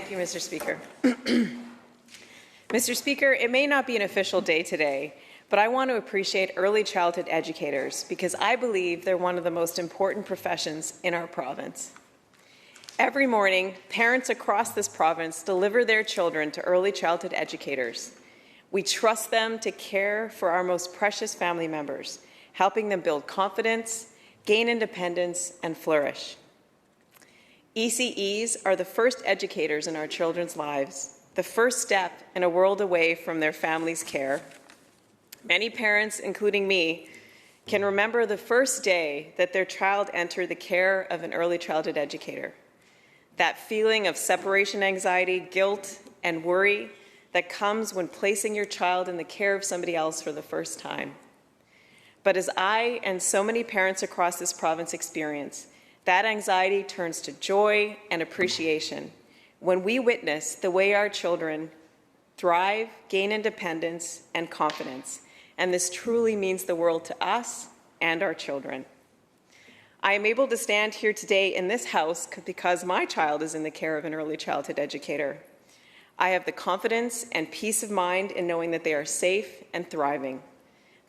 Thank you, Mr. Speaker. Mr. Speaker, it may not be an official day today, but I want to appreciate early childhood educators because I believe they're one of the most important professions in our province. Every morning, parents across this province deliver their children to early childhood educators. We trust them to care for our most precious family members, helping them build confidence, gain independence, and flourish. ECEs are the first educators in our children's lives, the first step in a world away from their family's care. Many parents, including me, can remember the first day that their child entered the care of an early childhood educator. That feeling of separation anxiety, guilt, and worry that comes when placing your child in the care of somebody else for the first time. But as I and so many parents across this province experience, that anxiety turns to joy and appreciation when we witness the way our children thrive, gain independence, and confidence. And this truly means the world to us and our children. I am able to stand here today in this House because my child is in the care of an early childhood educator. I have the confidence and peace of mind in knowing that they are safe and thriving.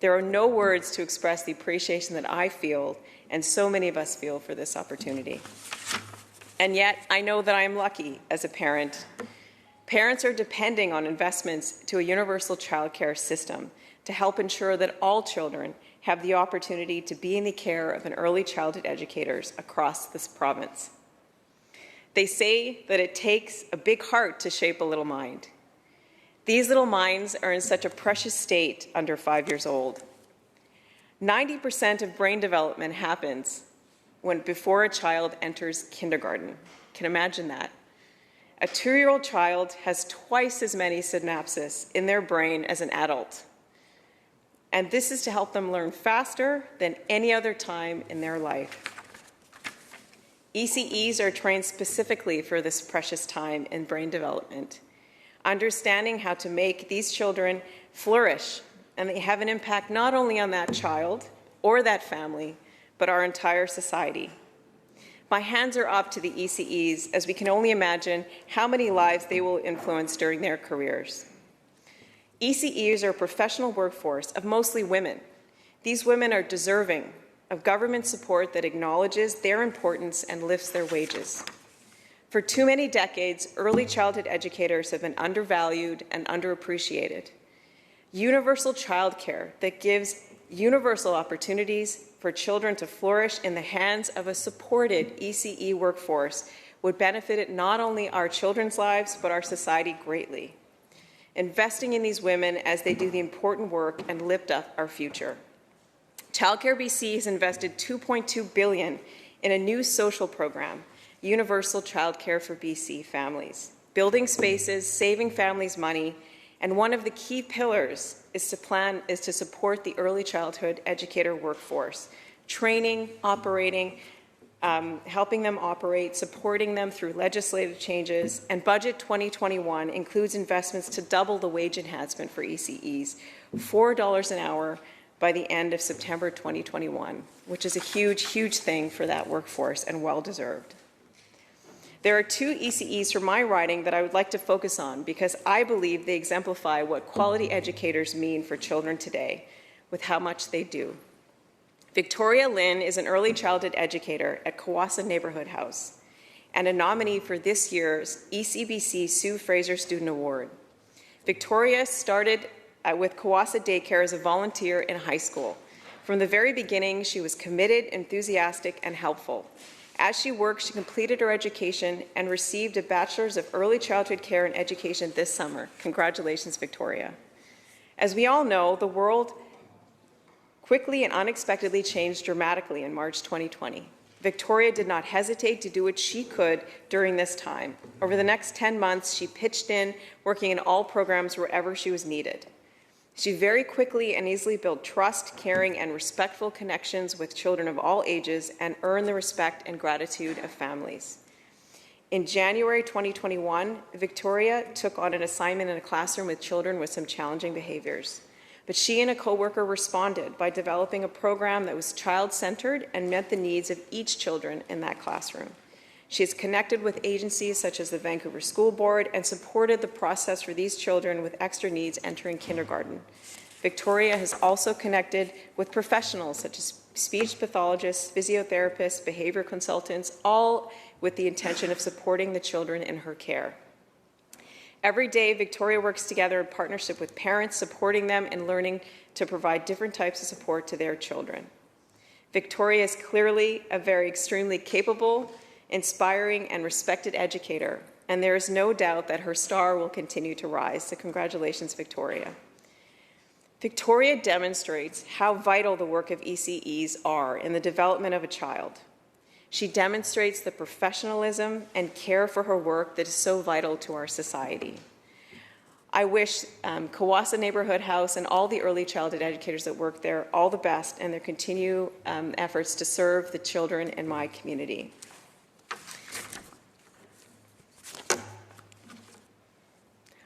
There are no words to express the appreciation that I feel and so many of us feel for this opportunity. And yet, I know that I am lucky as a parent. Parents are depending on investments to a universal childcare system to help ensure that all children have the opportunity to be in the care of an early childhood educators across this province. They say that it takes a big heart to shape a little mind. These little minds are in such a precious state under 5 years old. 90% of brain development happens before a child enters kindergarten. Can you imagine that? A 2-year-old child has twice as many synapses in their brain as an adult. And this is to help them learn faster than any other time in their life. ECEs are trained specifically for this precious time in brain development, understanding how to make these children flourish, and they have an impact not only on that child or that family, but our entire society. My hands are up to the ECEs as we can only imagine how many lives they will influence during their careers. ECEs are a professional workforce of mostly women. These women are deserving of government support that acknowledges their importance and lifts their wages. For too many decades, early childhood educators have been undervalued and underappreciated. Universal childcare that gives universal opportunities for children to flourish in the hands of a supported ECE workforce would benefit not only our children's lives, but our society greatly. Investing in these women as they do the important work and lift up our future. Childcare BC has invested $2.2 billion in a new social program, Universal Childcare for BC Families, building spaces, saving families money, and one of the key pillars is to support the early childhood educator workforce, training, operating, helping them operate, supporting them through legislative changes, and Budget 2021 includes investments to double the wage enhancement for ECEs, $4 an hour by the end of September 2021, which is a huge, huge thing for that workforce and well-deserved. There are 2 ECEs from my riding that I would like to focus on because I believe they exemplify what quality educators mean for children today with how much they do. Victoria Lynn is an early childhood educator at Kawasa Neighborhood House and a nominee for this year's ECBC Sue Fraser Student Award. Victoria started with Kawasa Daycare as a volunteer in high school. From the very beginning, she was committed, enthusiastic, and helpful. As she worked, she completed her education and received a Bachelor's of Early Childhood Care and Education this summer. Congratulations, Victoria. As we all know, the world quickly and unexpectedly changed dramatically in March 2020. Victoria did not hesitate to do what she could during this time. Over the next 10 months, she pitched in, working in all programs wherever she was needed. She very quickly and easily built trust, caring, and respectful connections with children of all ages and earned the respect and gratitude of families. In January 2021, Victoria took on an assignment in a classroom with children with some challenging behaviors. But she and a coworker responded by developing a program that was child-centered and met the needs of each children in that classroom. She has connected with agencies such as the Vancouver School Board and supported the process for these children with extra needs entering kindergarten. Victoria has also connected with professionals such as speech pathologists, physiotherapists, behavior consultants, all with the intention of supporting the children in her care. Every day, Victoria works together in partnership with parents, supporting them and learning to provide different types of support to their children. Victoria is clearly a very extremely capable, inspiring, and respected educator, and there is no doubt that her star will continue to rise. So congratulations, Victoria. Victoria demonstrates how vital the work of ECEs are in the development of a child. She demonstrates the professionalism and care for her work that is so vital to our society. I wish Kawasa Neighborhood House and all the early childhood educators that work there all the best in their continued efforts to serve the children in my community.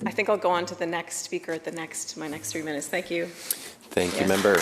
I think I'll go on to the next speaker at my next 3 minutes. Thank you. Thank you, Member.